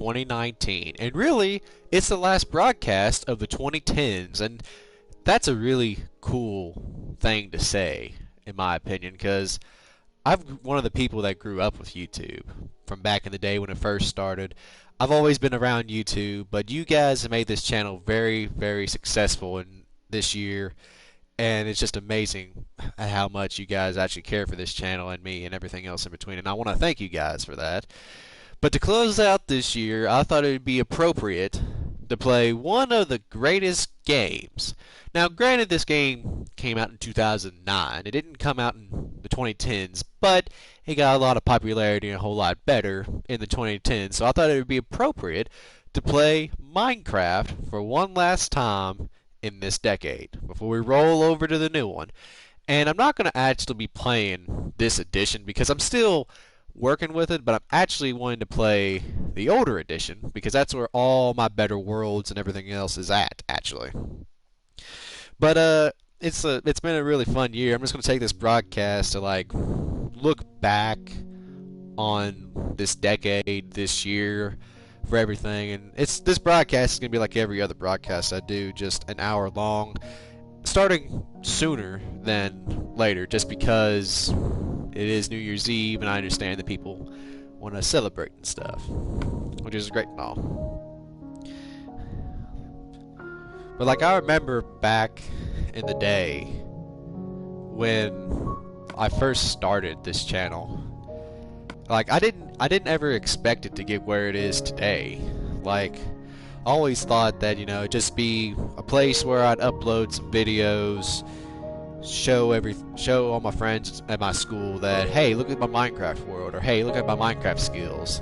2019. And really, it's the last broadcast of the 2010s. And that's a really cool thing to say, in my opinion, because I'm one of the people that grew up with YouTube from back in the day when it first started. I've always been around YouTube, but you guys have made this channel very, very successful in this year, and it's just amazing how much you guys actually care for this channel and me and everything else in between, and I want to thank you guys for that. But to close out this year, I thought it would be appropriate to play one of the greatest games. Now, granted, this game came out in 2009. It didn't come out in the 2010s, but it got a lot of popularity and a whole lot better in the 2010s. So I thought it would be appropriate to play Minecraft for one last time in this decade before we roll over to the new one. And I'm not going to actually be playing this edition because I'm still working with it, but I'm actually wanting to play the older edition because that's where all my better worlds and everything else is at, actually. But it's been a really fun year. I'm just going to take this broadcast to like look back on this decade, this year, for everything. And this broadcast is going to be like every other broadcast I do, just an hour long, starting sooner than later, just because it is New Year's Eve, and I understand that people want to celebrate and stuff, which is great and all. But like I remember back in the day when I first started this channel, like I didn't ever expect it to get where it is today. Like I always thought that, you know, it'd just be a place where I'd upload some videos, show all my friends at my school that, hey, look at my Minecraft world, or hey, look at my Minecraft skills.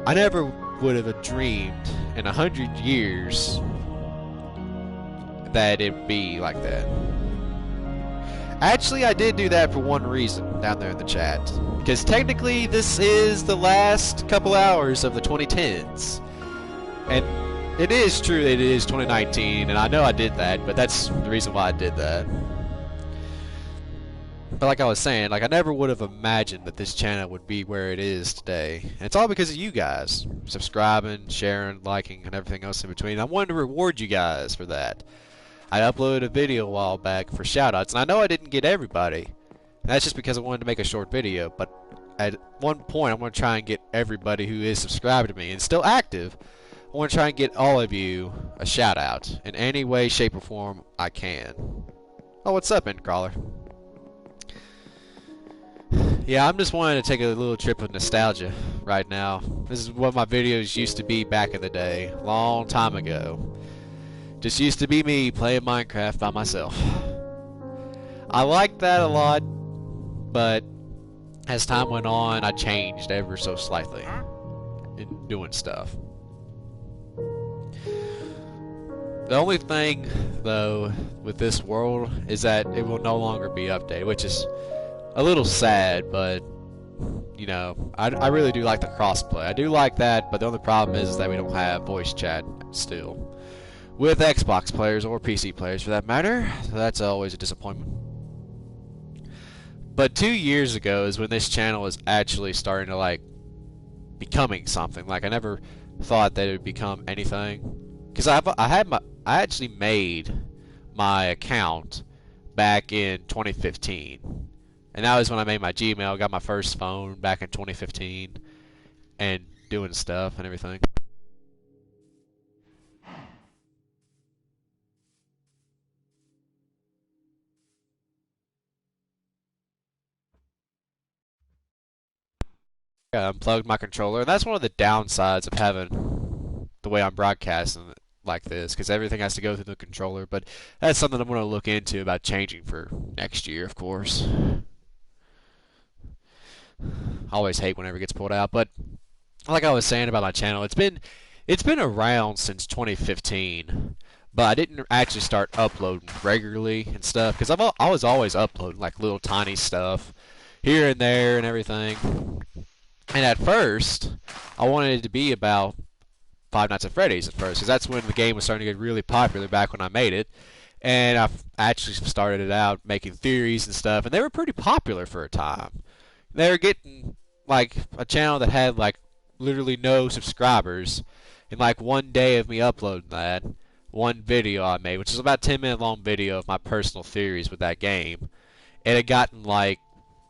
I never would have dreamed in 100 years that it'd be like that. Actually, I did do that for one reason down there in the chat, because technically this is the last couple hours of the 2010s, and it is true that it is 2019, and I know I did that, but that's the reason why I did that. But like I was saying, like I never would have imagined that this channel would be where it is today. And it's all because of you guys. Subscribing, sharing, liking, and everything else in between. I wanted to reward you guys for that. I uploaded a video a while back for shoutouts, and I know I didn't get everybody. And that's just because I wanted to make a short video, but at one point I'm going to try and get everybody who is subscribed to me and still active. I want to try and get all of you a shoutout in any way, shape, or form I can. Oh, what's up, Endcrawler? Yeah, I'm just wanting to take a little trip of nostalgia right now. This is what my videos used to be back in the day, long time ago. Just used to be me playing Minecraft by myself. I liked that a lot, but as time went on, I changed ever so slightly in doing stuff. The only thing, though, with this world is that it will no longer be updated, which is a little sad, but you know, I really do like the crossplay. I do like that, but the only problem is that we don't have voice chat still with Xbox players or PC players for that matter. So that's always a disappointment. But 2 years ago is when this channel was actually starting to like becoming something. Like I never thought that it would become anything, because I actually made my account back in 2015. And that was when I made my Gmail, got my first phone back in 2015, and doing stuff and everything. I unplugged my controller, and that's one of the downsides of having the way I'm broadcasting like this, because everything has to go through the controller. But that's something I'm going to look into about changing for next year, of course. I always hate whenever it gets pulled out, but like I was saying about my channel, it's been around since 2015, but I didn't actually start uploading regularly and stuff because I was always uploading like little tiny stuff here and there and everything. And at first, I wanted it to be about Five Nights at Freddy's at first, because that's when the game was starting to get really popular back when I made it. And I actually started it out making theories and stuff, and they were pretty popular for a time. They were getting like a channel that had like literally no subscribers. In like one day of me uploading that one video I made, which is about a 10-minute long video of my personal theories with that game, it had gotten like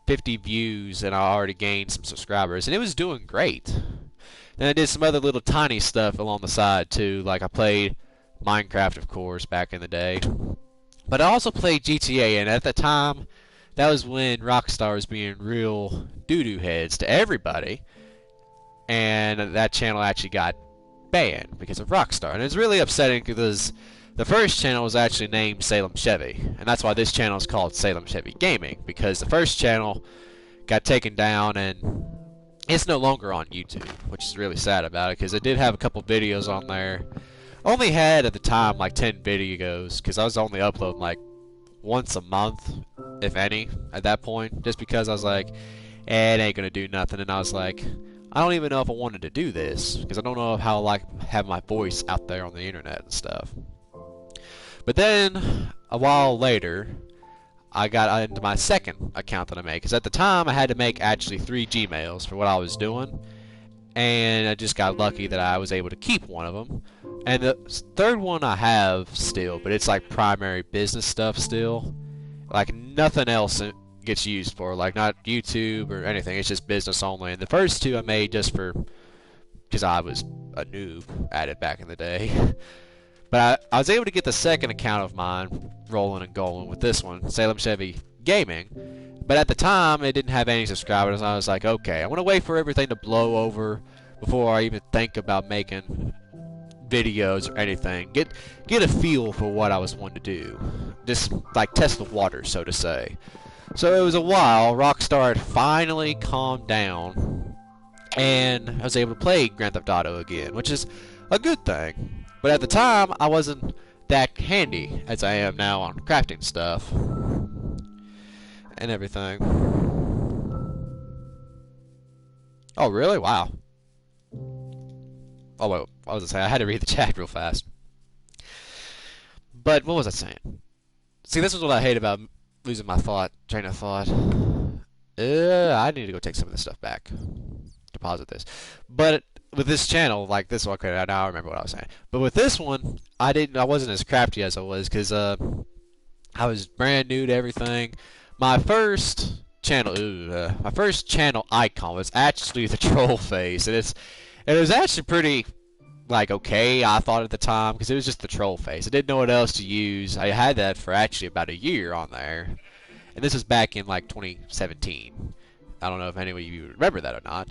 50 views and I already gained some subscribers, and it was doing great. Then I did some other little tiny stuff along the side too, like I played Minecraft, of course, back in the day. But I also played GTA, and at the time, that was when Rockstar was being real doo-doo heads to everybody, and that channel actually got banned because of Rockstar. And it's really upsetting because the first channel was actually named Salemchevy, and that's why this channel is called Salemchevy Gaming, because the first channel got taken down and it's no longer on YouTube, which is really sad about it because it did have a couple videos on there. Only had at the time like 10 videos because I was only uploading like once a month, if any, at that point, just because I was like, it ain't gonna do nothing. And I was like, I don't even know if I wanted to do this because I don't know how I like have my voice out there on the internet and stuff. But then a while later, I got into my second account that I made, because at the time I had to make actually 3 Gmails for what I was doing, and I just got lucky that I was able to keep one of them. And the third one I have still, but it's like primary business stuff still, like nothing else gets used for, like not YouTube or anything, it's just business only. And the first 2 I made just for, because I was a noob at it back in the day. But I was able to get the second account of mine rolling and going with this one, Salemchevy Gaming. But at the time, it didn't have any subscribers. I was like, okay, I want to wait for everything to blow over before I even think about making videos or anything. Get a feel for what I was wanting to do. Just like test the water, so to say. So it was a while. Rockstar had finally calmed down, and I was able to play Grand Theft Auto again, which is a good thing. But at the time, I wasn't that handy as I am now on crafting stuff and everything. Oh, really? Wow. Oh, wait, what was I saying? I had to read the chat real fast. But what was I saying? See, this is what I hate about losing my train of thought. I need to go take some of this stuff back. Deposit this. But with this channel, like this one, okay, now I remember what I was saying. But with this one, I wasn't as crafty as I was because I was brand new to everything. My first channel icon was actually the troll face, and it was actually pretty like okay, I thought at the time, because it was just the troll face. I didn't know what else to use. I had that for actually about a year on there, and this was back in like 2017. I don't know if any of you remember that or not.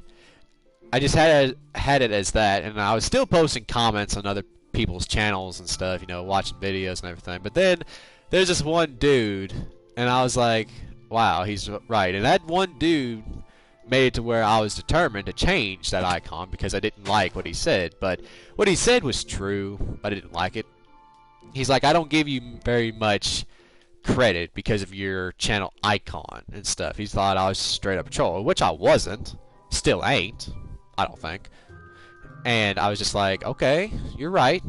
I just had it as that, and I was still posting comments on other people's channels and stuff, you know, watching videos and everything. But then there's this one dude, and I was like, wow, he's right. And that one dude made it to where I was determined to change that icon because I didn't like what he said. But what he said was true. I didn't like it. He's like, I don't give you very much credit because of your channel icon and stuff. He thought I was straight up a troll, which I wasn't. Still ain't. I don't think. And I was just like, okay, you're right.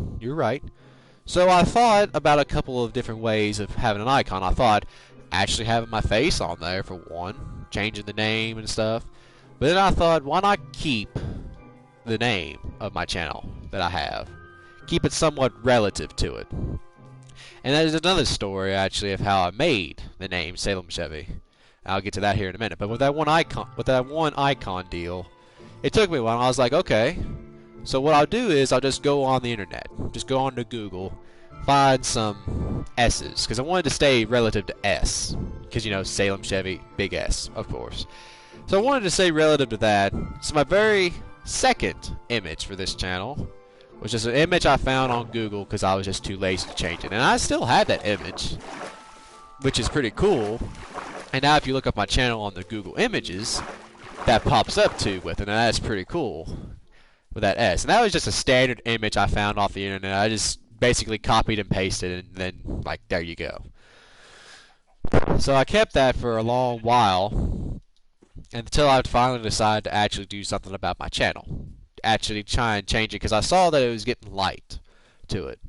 So I thought about a couple of different ways of having an icon. I thought actually having my face on there for one, changing the name and stuff. But then I thought, why not keep the name of my channel that I have? Keep it somewhat relative to it. And that is another story actually of how I made the name Salemchevy. I'll get to that here in a minute. But with that one icon deal, it took me a while. I was like, okay, so what I'll do is I'll just go on the internet, just go on to Google, find some S's, because I wanted to stay relative to S, because you know Salemchevy, big S, of course. So I wanted to stay relative to that. So my very second image for this channel was just an image I found on Google because I was just too lazy to change it, and I still had that image, which is pretty cool. And now if you look up my channel on the Google Images, that pops up too with it, and that's pretty cool with that S. And that was just a standard image I found off the internet. I just basically copied and pasted it, and then like there you go. So I kept that for a long while until I finally decided to actually do something about my channel, actually try and change it, because I saw that it was getting light to it.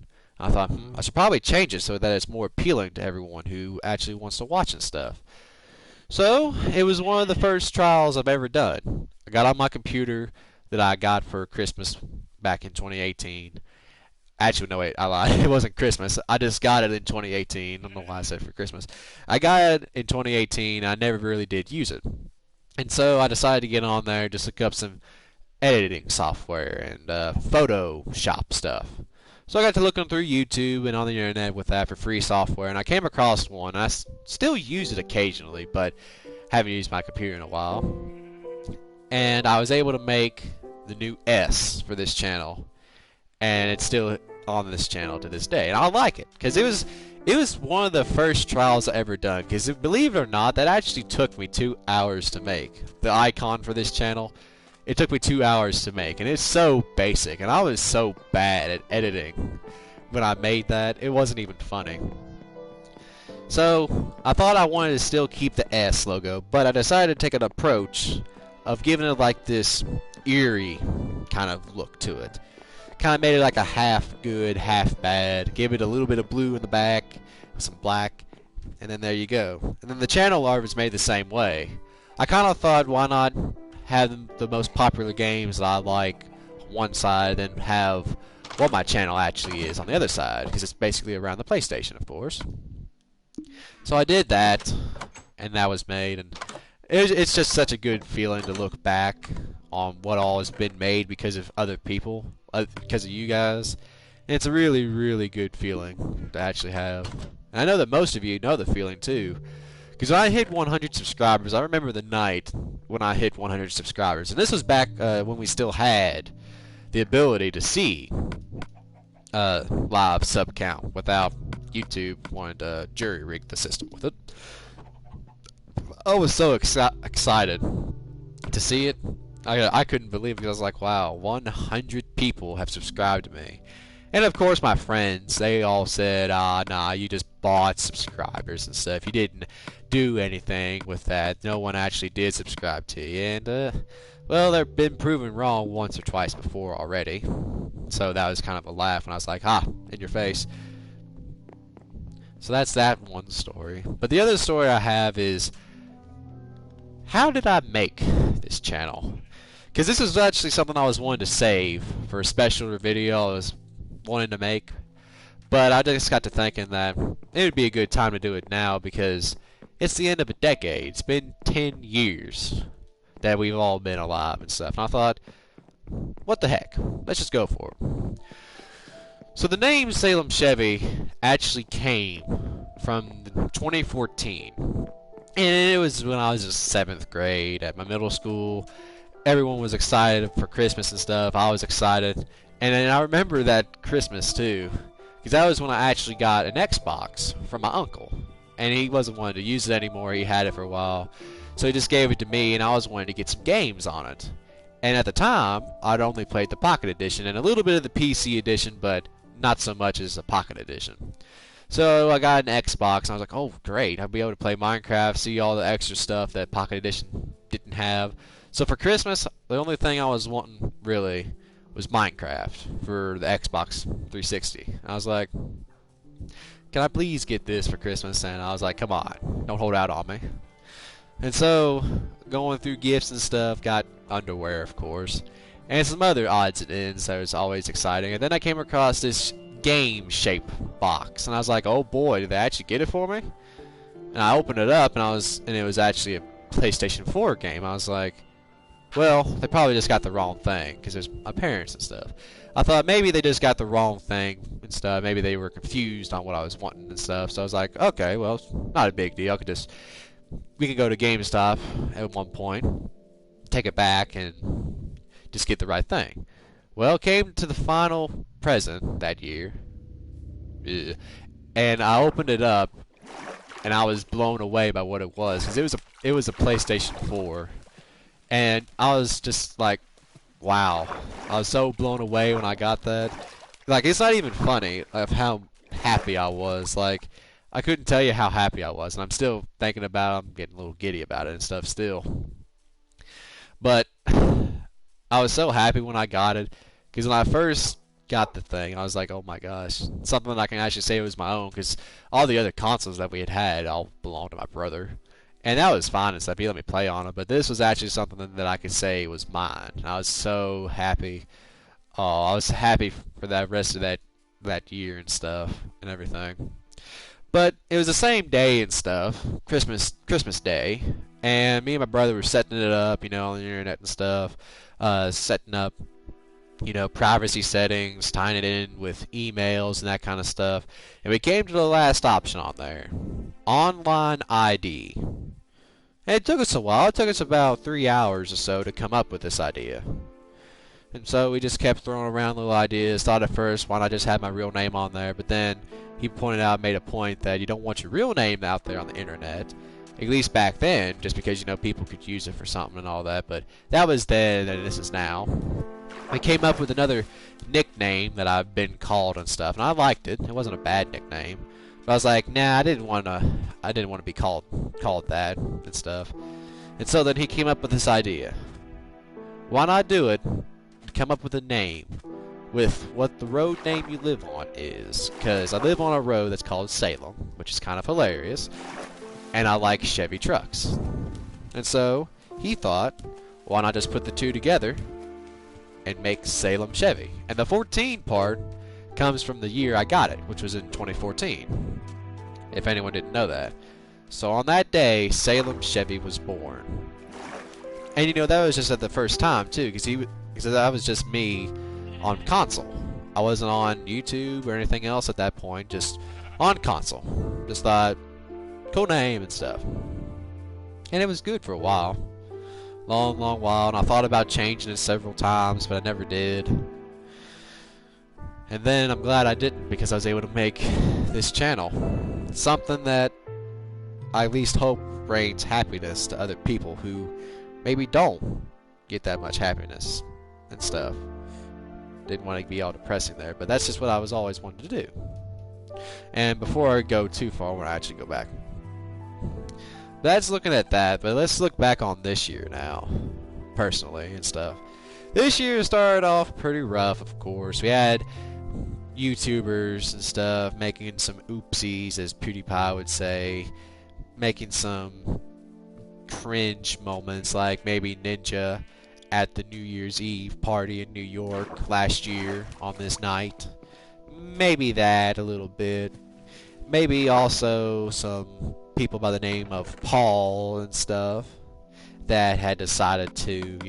I thought I should probably change it so that it's more appealing to everyone who actually wants to watch and stuff. So it was one of the first trials I've ever done. I got on my computer, that I got for Christmas back in 2018. Actually, no, wait, I lied. It wasn't Christmas. I just got it in 2018. I don't know why I said for Christmas. I got it in 2018. I never really did use it. And so I decided to get on there, just look up some editing software and Photoshop stuff. So I got to looking through YouTube and on the internet with that for free software, and I came across one. I still use it occasionally, but haven't used my computer in a while. And I was able to make the new S for this channel, and it's still on this channel to this day. And I like it because it was one of the first trials I ever done. Because believe it or not, that actually took me 2 hours to make the icon for this channel. It took me 2 hours to make, and it's so basic, and I was so bad at editing when I made that, it wasn't even funny. So, I thought I wanted to still keep the S logo, but I decided to take an approach of giving it like this eerie kind of look to it. Kind of made it like a half good, half bad, gave it a little bit of blue in the back, some black, and then there you go. And then the channel art was made the same way. I kind of thought, why not have the most popular games that I like on one side and have what my channel actually is on the other side, because it's basically around the PlayStation, of course. So I did that, and that was made, and it's just such a good feeling to look back on what all has been made because of other people, because of you guys. And it's a really, really good feeling to actually have. And I know that most of you know the feeling too. Because when I hit 100 subscribers, I remember the night when I hit 100 subscribers. And this was back when we still had the ability to see live sub count without YouTube wanting to jury rig the system with it. I was so excited to see it. I couldn't believe it because I was like, wow, 100 people have subscribed to me. And of course my friends, they all said, nah, you just bought subscribers and stuff. You didn't do anything with that. No one actually did subscribe to you. And, well, they've been proven wrong once or twice before already. So that was kind of a laugh when I was like, in your face. So that's that one story. But the other story I have is, how did I make this channel? Because this is actually something I was wanting to save for a special video I was wanting to make. But I just got to thinking that it would be a good time to do it now because it's the end of a decade. It's been 10 years that we've all been alive and stuff. And I thought, what the heck? Let's just go for it. So the name Salemchevy actually came from 2014. And it was when I was in 7th grade at my middle school. Everyone was excited for Christmas and stuff. I was excited. And then I remember that Christmas too. Because that was when I actually got an Xbox from my uncle. And he wasn't wanting to use it anymore. He had it for a while. So he just gave it to me, and I was wanting to get some games on it. And at the time, I'd only played the Pocket Edition and a little bit of the PC Edition, but not so much as the Pocket Edition. So I got an Xbox, and I was like, oh, great. I'll be able to play Minecraft, see all the extra stuff that Pocket Edition didn't have. So for Christmas, the only thing I was wanting, really, was Minecraft for the Xbox 360. I was like, can I please get this for Christmas? And I was like, come on, don't hold out on me. And so, going through gifts and stuff, got underwear, of course, and some other odds and ends that was always exciting. And then I came across this game-shaped box, and I was like, oh boy, did they actually get it for me? And I opened it up, and it was actually a PlayStation 4 game. I was like, well, they probably just got the wrong thing, because there's my parents and stuff. I thought maybe they just got the wrong thing and stuff. Maybe they were confused on what I was wanting and stuff. So I was like, okay, well, it's not a big deal. We can go to GameStop at one point, take it back, and just get the right thing. Well, it came to the final present that year, and I opened it up, and I was blown away by what it was, because it was a PlayStation 4. And I was just like, wow. I was so blown away when I got that. Like, it's not even funny of how happy I was. Like, I couldn't tell you how happy I was. And I'm still thinking about it. I'm getting a little giddy about it and stuff still. But I was so happy when I got it. Because when I first got the thing, I was like, oh my gosh. Something that I can actually say was my own. Because all the other consoles that we had all belonged to my brother. And that was fine and stuff. He let me play on it, but this was actually something that I could say was mine. I was so happy. Oh, I was happy for that rest of that year and stuff and everything. But it was the same day and stuff, Christmas Day, and me and my brother were setting it up, on the internet and stuff, setting up, privacy settings, tying it in with emails and that kind of stuff. And we came to the last option on there, online ID. And it took us a while. It took us about 3 hours or so to come up with this idea. And so we just kept throwing around little ideas. Thought at first, why not just have my real name on there? But then he pointed out, made a point that you don't want your real name out there on the internet. At least back then, just because, people could use it for something and all that. But that was then, and this is now. We came up with another nickname that I've been called and stuff, and I liked it. It wasn't a bad nickname. But I was like, nah, I didn't want to be called that and stuff. And so then he came up with this idea. Why not do it? Come up with a name with what the road name you live on is, because I live on a road that's called Salem, which is kind of hilarious, and I like Chevy trucks. And so he thought, why not just put the two together and make Salemchevy? And the 14 part comes from the year I got it, which was in 2014, if anyone didn't know that. So on that day, Salemchevy was born. And that was just at the first time too, because that was just me on console. I wasn't on YouTube or anything else at that point, just on console. Just thought, cool name and stuff. And it was good for a while. Long, long while, and I thought about changing it several times, but I never did. And then I'm glad I didn't, because I was able to make this channel. Something that I at least hope brings happiness to other people who maybe don't get that much happiness and stuff. Didn't want to be all depressing there, but that's just what I was always wanted to do. And before I go too far, I want to actually go back. That's looking at that, but let's look back on this year now, personally and stuff. This year started off pretty rough, of course. We had YouTubers and stuff making some oopsies, as PewDiePie would say, making some cringe moments, like maybe Ninja at the New Year's Eve party in New York last year on this night. Maybe that a little bit. Maybe also some people by the name of Paul and stuff that had decided to,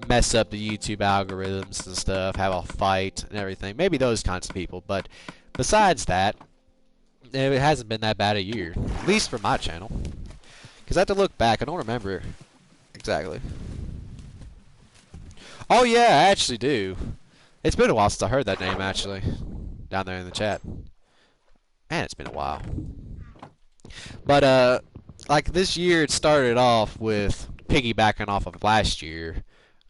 mess up the YouTube algorithms and stuff, have a fight and everything. Maybe those kinds of people. But besides that, it hasn't been that bad a year, at least for my channel. Because I have to look back. I don't remember exactly. Oh yeah, I actually do. It's been a while since I heard that name, actually. Down there in the chat. Man, it's been a while. But, like this year it started off with piggybacking off of last year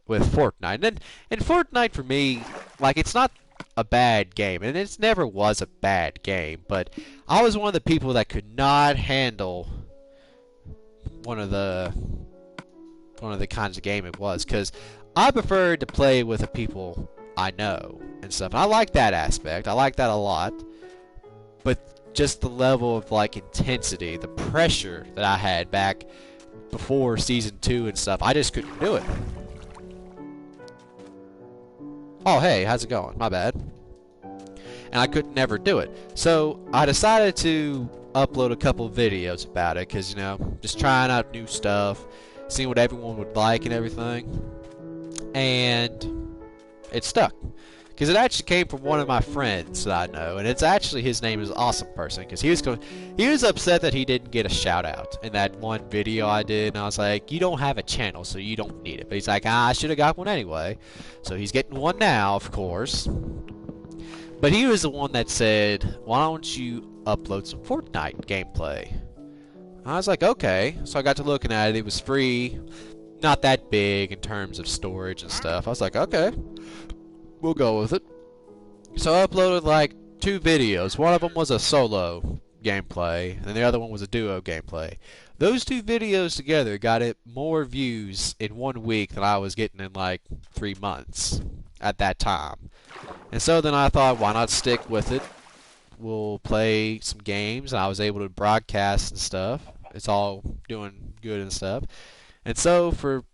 with Fortnite. And Fortnite for me, like, it's not a bad game. And it never was a bad game. But I was one of the people that could not handle one of the kinds of game it was, because I preferred to play with the people I know and stuff. And I like that aspect. I like that a lot. But just the level of intensity, the pressure that I had back before season 2 and stuff, I just couldn't do it. Oh hey, how's it going? My bad. And I could never do it. So I decided to upload a couple videos about it, because just trying out new stuff, seeing what everyone would like and everything. And it stuck, because it actually came from one of my friends that I know, and it's actually, his name is Awesome Person, because he was upset that he didn't get a shout out in that one video I did, and I was like, you don't have a channel, so you don't need it. But he's like, I should have got one anyway. So he's getting one now, of course. But he was the one that said, why don't you upload some Fortnite gameplay? I was like, okay. So I got to looking at it. It was free, not that big in terms of storage and stuff. I was like, okay, we'll go with it. So I uploaded 2 videos. One of them was a solo gameplay, and the other one was a duo gameplay. Those 2 videos together got it more views in 1 week than I was getting in 3 months at that time. And so then I thought, why not stick with it? We'll play some games, and I was able to broadcast and stuff it's all doing good and stuff. And so for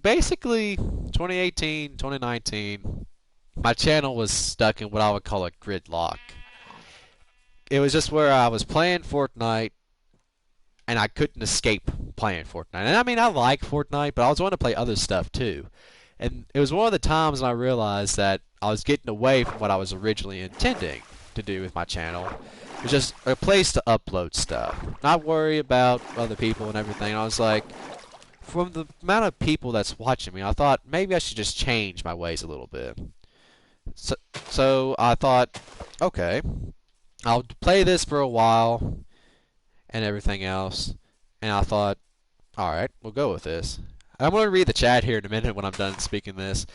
basically 2018, 2019, my channel was stuck in what I would call a gridlock. It was just where I was playing Fortnite and I couldn't escape playing Fortnite. And I mean, I like Fortnite, but I was wanting to play other stuff too. And it was one of the times when I realized that I was getting away from what I was originally intending to do with my channel. It was just a place to upload stuff, not worry about other people and everything. I was like, from the amount of people that's watching me, I thought maybe I should just change my ways a little bit. So I thought, okay, I'll play this for a while and everything else. And I thought, alright, we'll go with this. I'm going to read the chat here in a minute when I'm done speaking this.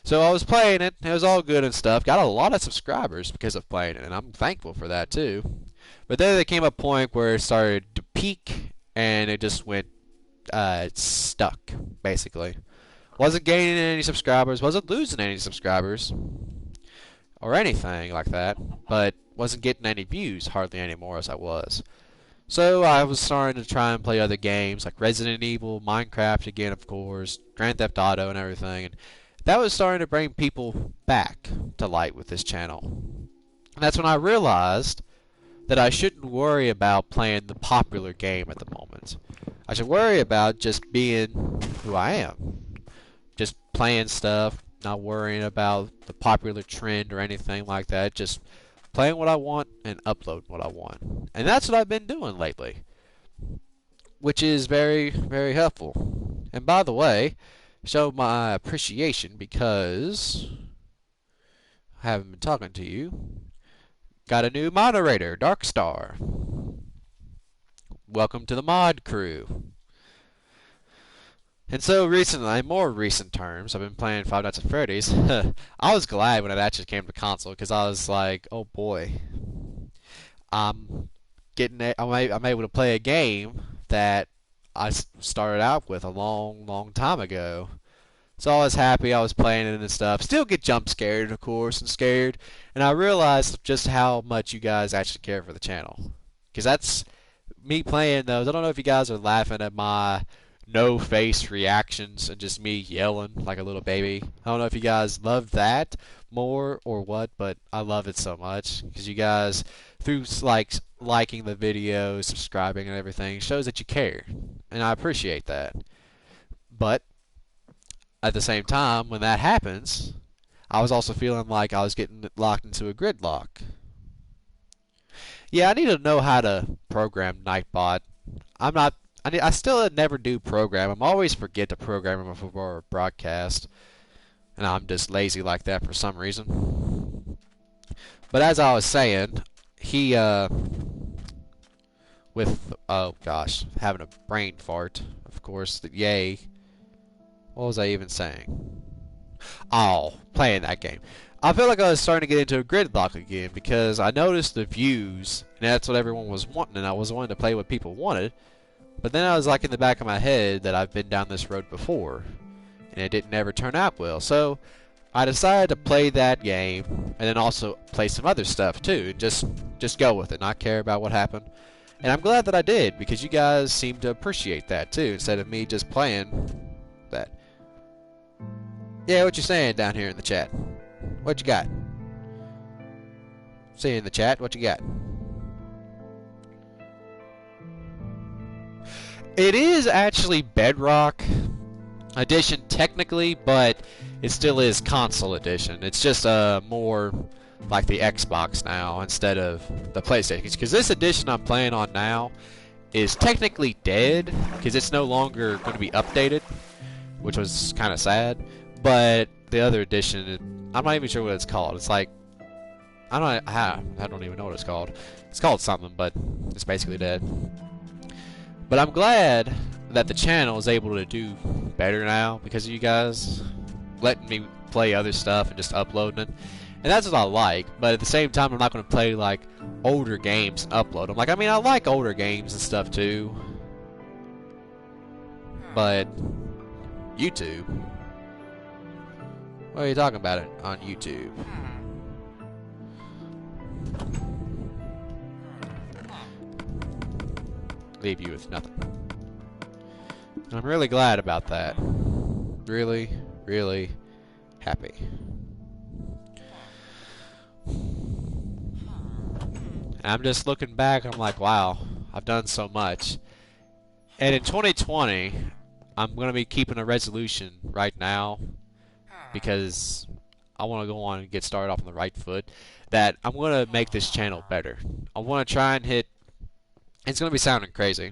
So I was playing it. It was all good and stuff. Got a lot of subscribers because of playing it, and I'm thankful for that too. But then there came a point where it started to peak, and it just went stuck, basically. Wasn't gaining any subscribers, wasn't losing any subscribers, or anything like that, but wasn't getting any views hardly anymore as I was. So I was starting to try and play other games like Resident Evil, Minecraft again, of course, Grand Theft Auto and everything, and that was starting to bring people back to light with this channel. And that's when I realized that I shouldn't worry about playing the popular game at the moment. I should worry about just being who I am. Just playing stuff, not worrying about the popular trend or anything like that, just playing what I want and uploading what I want. And that's what I've been doing lately, which is very, very helpful. And by the way, show my appreciation because I haven't been talking to you. Got a new moderator, Darkstar. Welcome to the mod crew. And so recently, in more recent terms, I've been playing Five Nights at Freddy's. I was glad when it actually came to console because I was like, oh boy, I'm able to play a game that I started out with a long, long time ago. So I was happy I was playing it and stuff. Still get jump scared, of course, and scared. And I realized just how much you guys actually care for the channel. Because that's me playing those. I don't know if you guys are laughing at my no-face reactions and just me yelling like a little baby. I don't know if you guys love that more or what, but I love it so much. Because you guys, through liking the video, subscribing and everything, shows that you care. And I appreciate that. But at the same time, when that happens, I was also feeling like I was getting locked into a gridlock. Yeah, I need to know how to program Nightbot. I still never do program. I'm always forget to program them before a broadcast. And I'm just lazy like that for some reason. But as I was saying, he, with, oh gosh, having a brain fart, of course, yay. What was I even saying? Oh, playing that game. I feel like I was starting to get into a gridlock again because I noticed the views, and that's what everyone was wanting, and I was wanting to play what people wanted. But then I was like in the back of my head that I've been down this road before, and it didn't ever turn out well. So I decided to play that game, and then also play some other stuff too, and just go with it, not care about what happened. And I'm glad that I did because you guys seem to appreciate that too, instead of me just playing that. Yeah, what you saying down here in the chat? What you got? See you in the chat. What you got? It is actually Bedrock Edition technically, but it still is Console Edition. It's just more like the Xbox now instead of the PlayStation. Because this edition I'm playing on now is technically dead because it's no longer going to be updated, which was kind of sad. But the other edition, I'm not even sure what it's called. It's like, I don't even know what it's called. It's called something, but it's basically dead. But I'm glad that the channel is able to do better now because of you guys letting me play other stuff and just uploading it. And that's what I like, but at the same time I'm not going to play like older games and upload them. Like, I mean, I like older games and stuff too. But YouTube, what are you talking about it on YouTube? leave you with nothing. And I'm really glad about that. Really, really happy. And I'm just looking back, I'm like, wow, I've done so much. And in 2020, I'm going to be keeping a resolution right now because I want to go on and get started off on the right foot, that I'm going to make this channel better. I want to try and hit, it's going to be sounding crazy.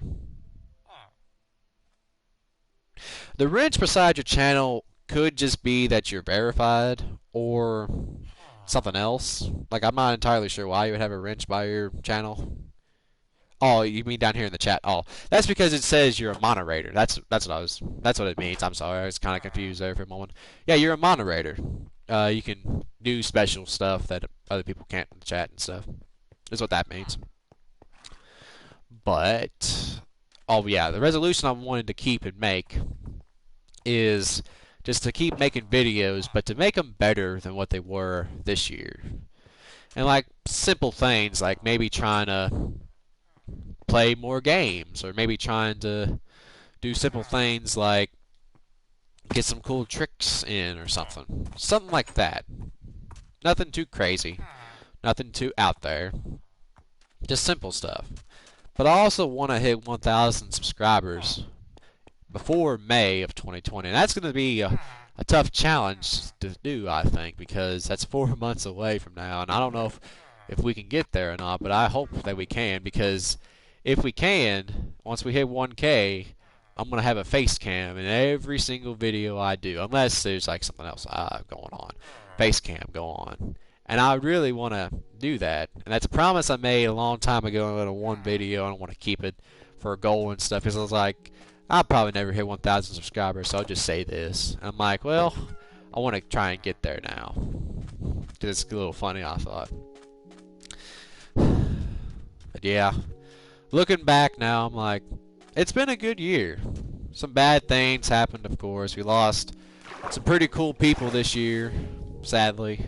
The wrench beside your channel could just be that you're verified or something else. Like, I'm not entirely sure why you would have a wrench by your channel. Oh, you mean down here in the chat? Oh, that's because it says you're a moderator. That's what it means. I'm sorry, I was kind of confused there for a moment. Yeah, you're a moderator. You can do special stuff that other people can't in the chat and stuff. Is what that means. But oh yeah, the resolution I wanted to keep and make is just to keep making videos, but to make them better than what they were this year. And like simple things, like maybe trying to play more games, or maybe trying to do simple things like get some cool tricks in or something. Something like that. Nothing too crazy. Nothing too out there. Just simple stuff. But I also want to hit 1,000 subscribers before May of 2020. And that's going to be a tough challenge to do, I think, because that's 4 months away from now. And I don't know if we can get there or not, but I hope that we can, because if we can, once we hit 1K, I'm going to have a face cam in every single video I do, unless there's like something else going on. Face cam go on. And I really want to do that. And that's a promise I made a long time ago in one video. I don't want to keep it for a goal and stuff, because I was like, I'll probably never hit 1,000 subscribers, so I'll just say this. And I'm like, well, I want to try and get there now, because it's a little funny, I thought. But yeah, looking back now, I'm like, it's been a good year. Some bad things happened, of course. We lost some pretty cool people this year, sadly.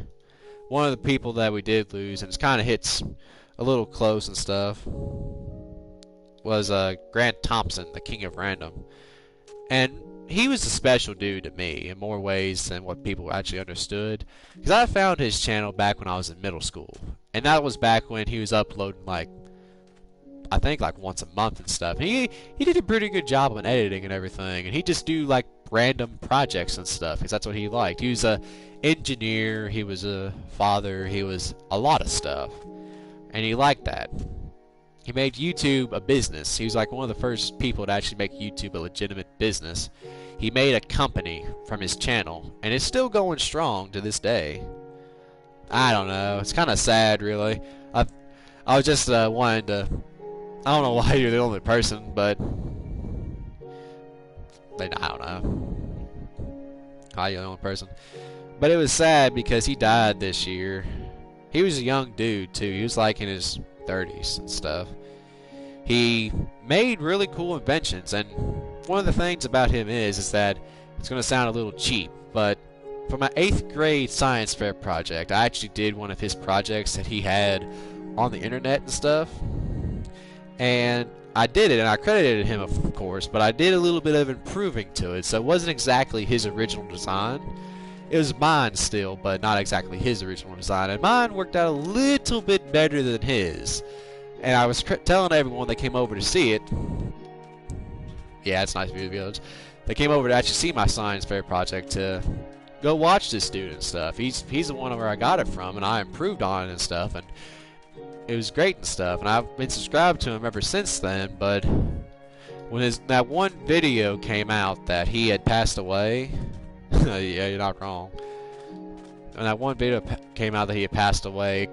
One of the people that we did lose, and it kind of hits a little close and stuff, was Grant Thompson, the King of Random. And he was a special dude to me in more ways than what people actually understood, because I found his channel back when I was in middle school, and that was back when he was uploading like, I think like once a month and stuff. He did a pretty good job on editing and everything, and he'd just do like random projects and stuff, because that's what he liked. He was a engineer, he was a father, he was a lot of stuff, and he liked that. He made YouTube a business. He was like one of the first people to actually make YouTube a legitimate business. He made a company from his channel, and it's still going strong to this day. I don't know, it's kind of sad, really. I was just wanting to, I don't know why you're the only person, but I don't know why you're the only person. But it was sad because he died this year. He was a young dude too. He was like in his 30s and stuff. He made really cool inventions, and one of the things about him is that it's going to sound a little cheap, but for my 8th grade science fair project, I actually did one of his projects that he had on the internet and stuff. And I did it, and I credited him, of course, but I did a little bit of improving to it, so it wasn't exactly his original design. It was mine still, but not exactly his original design, and mine worked out a little bit better than his. And I was telling everyone that came over to see it, yeah, it's nice to be the village, they came over to actually see my science fair project to go watch this dude and stuff. He's the one where I got it from, and I improved on it and stuff, and it was great and stuff, and I've been subscribed to him ever since then. But when that one video came out that he had passed away, yeah, you're not wrong. When that one video came out that he had passed away,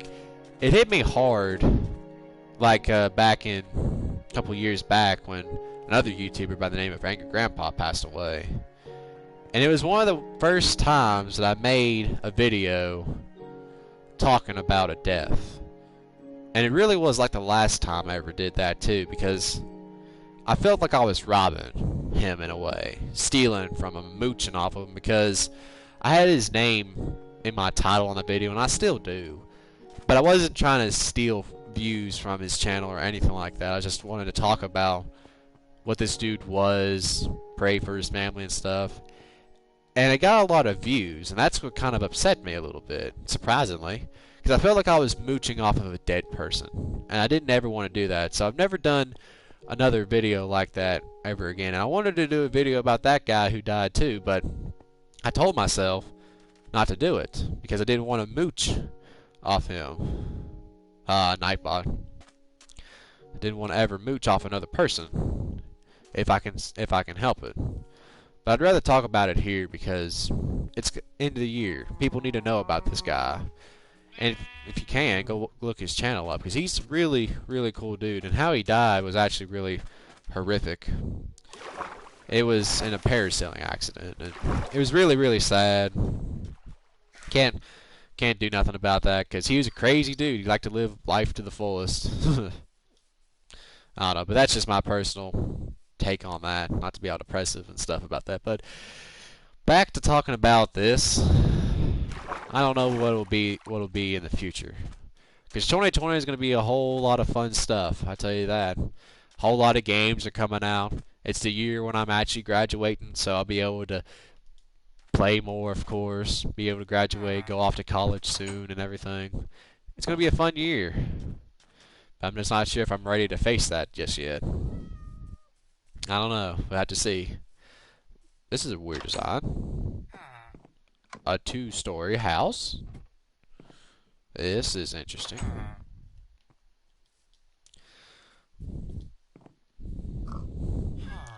it hit me hard, like back in a couple years back when another YouTuber by the name of Angry Grandpa passed away. And it was one of the first times that I made a video talking about a death. And it really was like the last time I ever did that too, because I felt like I was robbing him in a way, stealing from him, mooching off of him, because I had his name in my title on the video, and I still do. But I wasn't trying to steal views from his channel or anything like that. I just wanted to talk about what this dude was, pray for his family and stuff. And it got a lot of views, and that's what kind of upset me a little bit, surprisingly, because I felt like I was mooching off of a dead person, and I didn't ever want to do that. So I've never done another video like that ever again. And I wanted to do a video about that guy who died too, but I told myself not to do it because I didn't want to mooch off him. Nightbot. I didn't want to ever mooch off another person if I can help it. But I'd rather talk about it here because it's end of the year. People need to know about this guy. And if you can, go look his channel up because he's a really, really cool dude. And how he died was actually really horrific. It was in a parasailing accident. And it was really, really sad. Can't do nothing about that because he was a crazy dude. He liked to live life to the fullest. I don't know, but that's just my personal take on that. Not to be all depressive and stuff about that, but back to talking about this. I don't know what it'll be in the future, because 2020 is going to be a whole lot of fun stuff. I tell you that. A whole lot of games are coming out. It's the year when I'm actually graduating, so I'll be able to play more, of course. Be able to graduate, go off to college soon, and everything. It's going to be a fun year. I'm just not sure if I'm ready to face that just yet. I don't know. We'll have to see. This is a weird design. A 2-story house. This is interesting.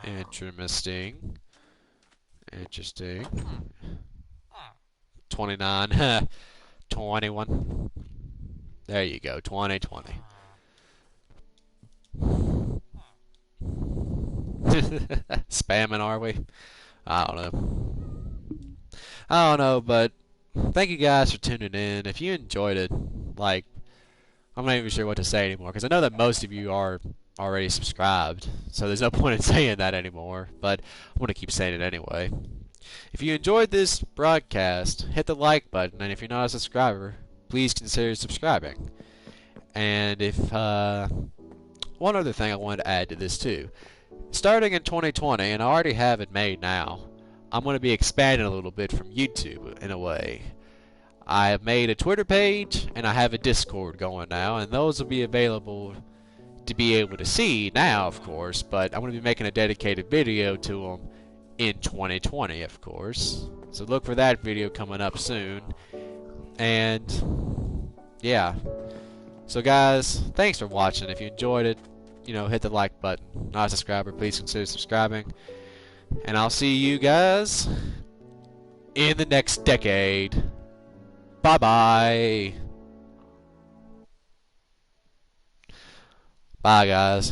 Interesting. 29. 21. There you go. 2020. Spamming, are we? I don't know, but thank you guys for tuning in. If you enjoyed it, like, I'm not even sure what to say anymore, because I know that most of you are already subscribed, so there's no point in saying that anymore, but I'm going to keep saying it anyway. If you enjoyed this broadcast, hit the like button, and if you're not a subscriber, please consider subscribing. And if, one other thing I wanted to add to this too. Starting in 2020, and I already have it made now, I'm going to be expanding a little bit from YouTube in a way. I have made a Twitter page, and I have a Discord going now, and those will be available to be able to see now, of course, but I'm going to be making a dedicated video to them in 2020, of course. So look for that video coming up soon. And, yeah. So guys, thanks for watching. If you enjoyed it, you know, hit the like button. Not a subscriber, please consider subscribing. And I'll see you guys in the next decade. Bye-bye. Bye, guys.